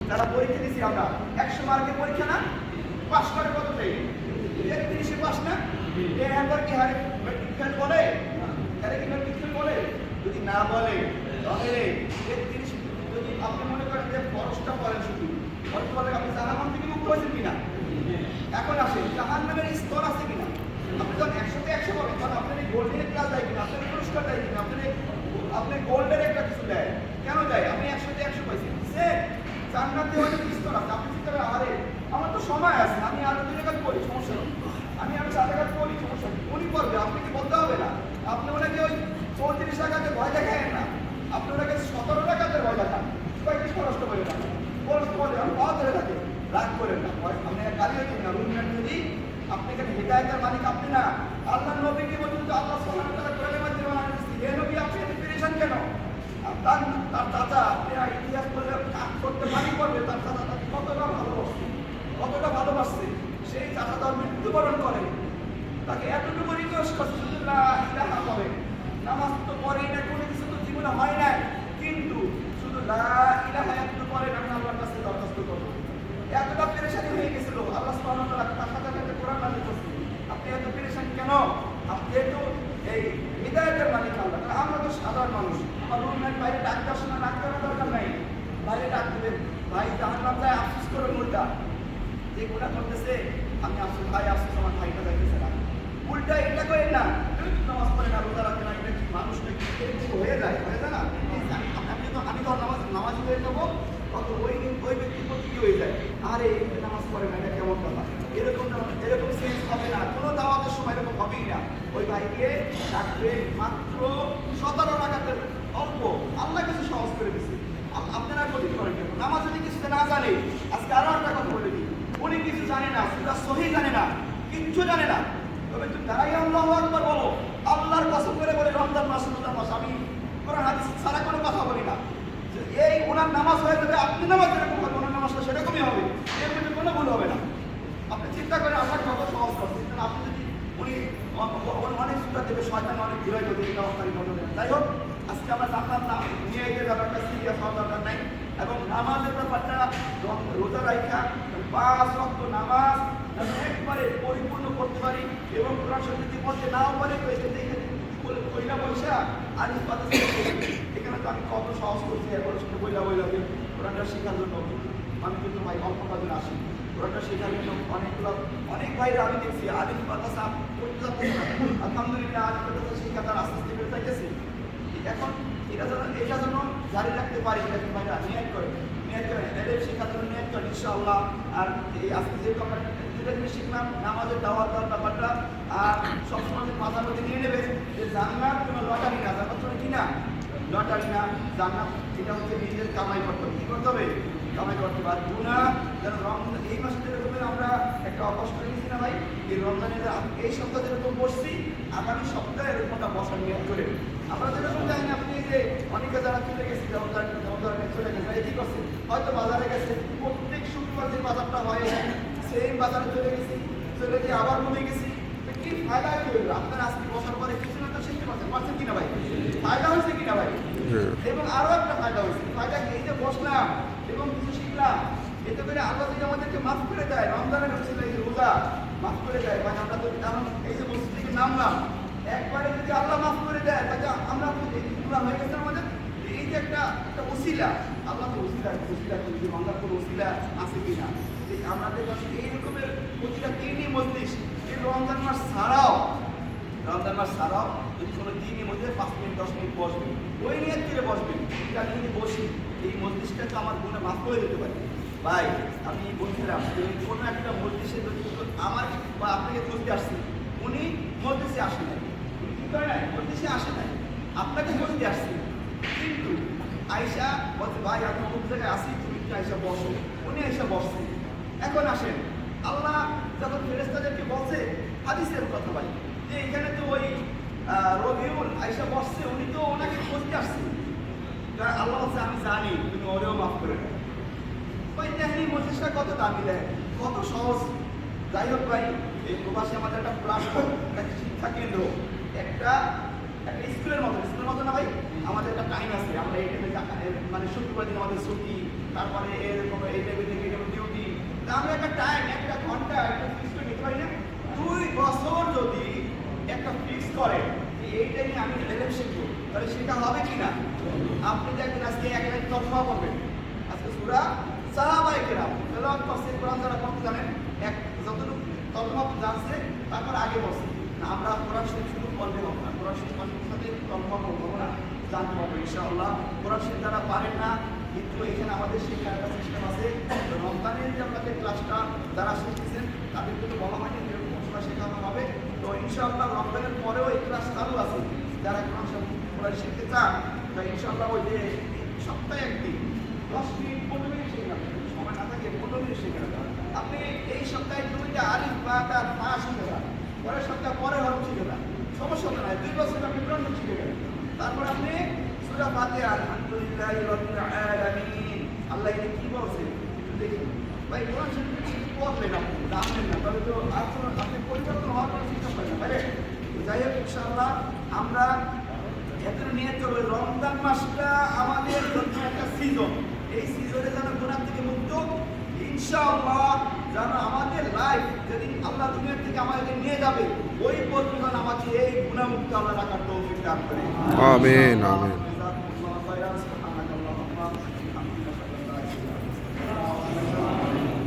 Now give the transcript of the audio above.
যারা পরীক্ষা দিচ্ছি আমরা 100 মার্কের পরীক্ষা না, পাস করে কত দেয়? 33 পাস না? এর একবার কি হারে মেট্রিক বলে? আরে কি মেট্রিক বলে? যদি না বলে তাহলে 33 যদি আপনি মনে করেন যে ফরজটা পড়েন শুধু, ফরজ পড়লে আপনি জাহান্নাম থেকে মুক্ত হয়েছেন কিনা? এখন আসে জাহান্নামের স্তর আছে কিনা? আপনি যখন 100তে 100 পাবেন তখন আপনার এই গোল্ডের ক্লাস দেয় কিনা, আপনার পুরস্কার দেয় কিনা, আপনার গোল্ডের একটা কিছু দেয়। কেন দেয়? আপনি 100তে 100 পাইছেন, সে জান্নাতে অনেক স্তর আছে। আপনি চিন্তা করেন, আরে আমার তো সময় আছে, আমি আরো 2 টাকা করি, সমস্যা নেই, আমি আরো 4 টাকা করি, সমস্যা নেই। উনি করবে, আপনি কি বলতে হবে না? আপনি ওনাকে ওই 34 টাকাতে ভয় দেখায় না, আপনি ওনাকে 17 টাকাতে ভয় দেখান, কয়েকটি কষ্ট করে না, কষ্ট করে আমি পাওয়া ধরে থাকে, রাগ করেন না, আপনি গালিও দিন না। রুমমেট যদি আপনি এখানে হেদায়েতের মালিক আপনি না, আল্লাহর নবীকে বলুন তো আল্লাহ সুবহানাহু ওয়া তাআলা কোরআনের মাধ্যমে জানাচ্ছেন, হে নবী আপনি এত পেরেশান কেন? তার চাচা আপনি ইতিহাস বললে কাজ করতে পারি করবে, তার চাচা তাকে কতটা ভালোবাসছে, সেই চাচা তার মৃত্যুবরণ করে, তাকে এতটুকু রিকোয়েস্ট করছে শুধু লা ইলাহা বলে। নামাজ তো পড়েই না, কোনো কিছু তো জীবনে হয় না, কিন্তু শুধু লা ইলাহা একটু পড়েন, আমি আল্লাহর কাছে দরখাস্ত করবো। এতটা পেরেশানি হয়ে গেছিল, আল্লাহ সুবহানাহু ওয়া তাআলা তার সাথে সাথে কোরআন নাযিল করছে। আপনি এত পেরেশান কেন? আপনি তো এই হিদায়াতের মালিক আল্লাহ, আমরা তো সাধারণ মানুষ। আমার রুমের বাইরে ডাক্তার শোনা, ডাক্তারের দরকার নাই, বাইরে ডাক দেবেন, ভাই জাহান্নাম যায় আফসোস করে মুর্দা, যে গুনাহ করতেছে আমি আফসোস, ভাই আফসোস আমার ভাইটা যাইতেছে না। উল্টা এটা করেন না, নামাজ পড়ে না, রোজা রাখে না, এটা কি মানুষ নাকি? এরকম হয়ে যায় না? আমি তো নামাজ হয়ে যাবো, তত ওই ব্যক্তির প্রতি কি হয়ে যায়, আরে নামাজ পড়ে না, এটা কেমন কথা? এরকম সেন্স হবে না, কোনো দাওয়াতের সময় এরকম হবেই না। ওই ভাইকে ডাকবে মাত্র 17 টাকাতে, অল্প, আল্লাহ কিছু সহজ করে দিচ্ছে, আপনারা কঠিন করেন কেন? নামাজ যদি কিছু না জানে, আজকে আরো একটা কথা বলে দিই, উনি কিছু জানে না, সূরা সহিহ জানে না, কিচ্ছু জানে না, তবে তুমি দাঁড়াই আল্লাহু আকবার বলো, আল্লাহর কসম করে বলে রমজান মাস, আমি কোরআন হাদিস ছাড়া কোনো কথা বলি না, এই ওনার নামাজ হয়ে যাবে, আপনি নামাজ যেরকম হবে ওনার নামাজটা সেরকমই হবে, এর মধ্যে কোনো ভুল হবে না। আপনি চিন্তা করেন আল্লাহ কত সহজ করছে। আপনি যদি উনি অনেক সুবিধা দেবে, শয়তান অনেক বিরয় করবে, এটা অস্থায়ী ঘটনা। যাই হোক, আজকে আমরা জানলাম না নিয়ে এসে ব্যাপারটা সিরিয়াস হওয়ার দরকার নাই, এবং নামাজের ব্যাপারটা রোজা রাখা 5 ওয়াক্ত নামাজ একবারে পরিপূর্ণ করতে পারি, এবং কোরআন শরীফ পড়তে নাও পারে তো এখানে বইলা বৈশা আলিফ বাতা এখানে তো আমি কত সহজ করছি, এখন শুনে বইলা কোরআনটা শেখার জন্য আমি কিন্তু ভাই অল্প কাজে আসি, কোরআনটা শেখার জন্য অনেক ভাইরা আমি দেখছি আলিফ বাতাসা করতে যাচ্ছে না, আলহামদুলিল্লাহ আলিফ বাতাসা শেখা তার আস্তে আস্তে বেড়ে যাইতেছে। এখন এটা যেন জারি রাখতে পারি, এরকম ভাইরা নিয়ত করে এদের শেখার জন্য নিয়ত করে ইনশাআল্লাহ। আর এই আজকে যে আমরা যেটা জিনিস শিখলাম, নামাজের দাওয়াত দেওয়ার ব্যাপারটা, আর সবসময় মাথার মধ্যে নিয়ে নেবে যে জান্নাত কোনো লটারি না, জান্নাত কোনো কি না, লটারি না, জান্নাত এটা হচ্ছে নিজের কামাই করতে হবে, কি করতে হবে? কামাই করতে হবে। আর গুনাহ যেন রমজান এই মাসে যেরকম আমরা একটা অভ্যাস করে নিয়েছি না ভাই, এই রমজানের এই সপ্তাহে যেরকম বসছি, আগামী সপ্তাহে এরকমটা বসার নিয়ত করে আমরা যেরকম জানি না, আপনি যে অনেকে যারা চলে গেছি, যেমন চলে গেছে, কি করছে, হয়তো বাজারে গেছে, প্রত্যেক শুক্রবার যে বাজারটা হয় সেই বাজারে চলে গেছি, চলে গিয়ে আবার ঘুমে গেছি, কি ফায়দা কি হইল? আপনার আজকে বসার পরে কিছু না তো শিখতে পারছেন কিনা ভাই? ফায়দা হয়েছে কিনা ভাই? এবং আরো একটা ফায়দা হয়েছে, ফায়দা এই যে বসলাম এবং কিছু শিখলাম, এতে করে আল্লাহ যদি আমাদেরকে মাফ করে দেয়, রমজানের হচ্ছে এই যে রোজা মাফ করে দেয়, মানে আমরা তো কারণ এই যে মসজিদ থেকে নামলাম, একবারে যদি আল্লাহ মাফ করে দেয়, তাহলে আমরা গুনাহ হয়ে গেছে আমাদের, এই যে একটা ওসিলা, আল্লাহ তো ওসিলা যদি বাংলার কোনো ওসিলা আছে কিনা, আমাদের কাছে এই রকমের প্রতিটা দিনই মজলিস, এই রমজান মাস ছাড়াও যদি কোনো দিনই মধ্যে 5 মিনিট 10 মিনিট বসবেন, ওই নিয়ত করে বসবেন, এটা যদি বসি এই মজলিসটা তো আমার গুনাহ মাফ করে দিতে পারে। ভাই আমি বলছিলাম কোনো একটা মজলিসে যদি আমার বা আপনাকে খুঁজতে আসছি, উনি মজলিসে আসে নাই, উনি কি করে নাই, মজলিসে আসে নাই, আপনাকে খুঁজতে আসছি, কিন্তু আয়েশা বলছে ভাই আমি অমুক জায়গায় আসি, তুমি কি আয়েশা বসো, উনি আয়েশা বসছে। এখন আসেন, আল্লাহ যখন ফেরেশতাদেরকে বলছে হাদিসের কথা ভাই, যে এখানে তো ওই রবিউল আয়েশা বসছে, উনি তো ওনাকে খুঁজতে আসছে, আল্লাহ বলছে আমি জানি তুমি ওরেও মাফ করে দাও। ওই দেখেনি মজলিসটা কত দামি দেয়, কত সহজ। যাই হোক ভাই, এই প্রবাসে আমাদের একটা প্ল্যাটফর্ম, একটা শিক্ষা কেন্দ্র, একটা স্কুলের মতো না ভাই, আমাদের একটা টাইম আছে, আমরা এই টাইমে মানে শুক্রবার দিন আমাদের ছুটি, তারপরে এরকম এই লেভেল থেকে এরকম ডিউটি, আমরা একটা টাইম, একটা ঘন্টা একটা ফিক্স করে নিতে পারি না? 2 বছর যদি একটা ফিক্স করে এই টাইমে আমি এলেম শিখবো, তাহলে সেটা হবে কি না? আপনি দেখবেন আজকে এক লাইন তর্জমা করবেন, আজকে সূরা সাহাবায়ে কেরাম তেলাওয়াত করছে, কোরআন যারা পড়তে জানেন এক যতটুকু তর্জমা জানছে তারপর আগে বসে না। আমরা কোরআন শরীফ শুধু পড়লে হবে না, কোরআন শরীফ সাথে তর্জমা করবো না, জানতে পারবো ইনশাআল্লাহ। কোরআন শরীফ যারা পারেন না, কিন্তু এখানে আমাদের শেখার একটা সিস্টেম আছে। রমজানের যে আপনাদের ক্লাসটা যারা শিখতেছেন তাদের কিন্তু বলা হয়নি যেরকম সময় শেখানো হবে। তো ইনশাআল্লাহ রমজানের পরেও এই ক্লাস চালু আছে, যারা কোরআন শিখতে চান তা ইনশাআল্লাহ ওই যে সপ্তাহে একদিন 10 মিনিট 15 মিনিট শিখে নেবেন, সময় না থাকে 15 মিনিট শিখে নেবেন। আপনি এই সপ্তাহে 2টা আলিফ বা তার পা শিখে যান, পরের সপ্তাহ পরে হরফ শিখে যান, সমস্যা হবে না। 2 বছর আপনি কোরআন শিখে গেলেন, তারপর আপনি সূরা ফাতিহা আলহামদুলিল্লাহি রাব্বিল আলামিন, আল্লাহ এটা কি বলছে একটু দেখুন ভাই। কোরআন শরীফ পড়লেন আপনি জানলেন না, তবে তো আপনি পরিবর্তন হওয়ার কোনো চিন্তা করেন না, তাই? যাই হোক ইনশাআল্লাহ আমরা এত নিয়ে চলবে। রমজান মাসটা আমাদের জন্য একটা সিজন, এই সিজনে যেন গুনাহ থেকে মুক্ত ইনশাআল্লাহ, যেন আমাদের লাইফ যেদিন আল্লাহ দুনিয়া থেকে আমাদেরকে নিয়ে যাবে ওই পর্যন্ত আমাকে এই গুনাহ মুক্ত আল্লাহ রাখার তৌফিক দান করে। আমিন আমিন।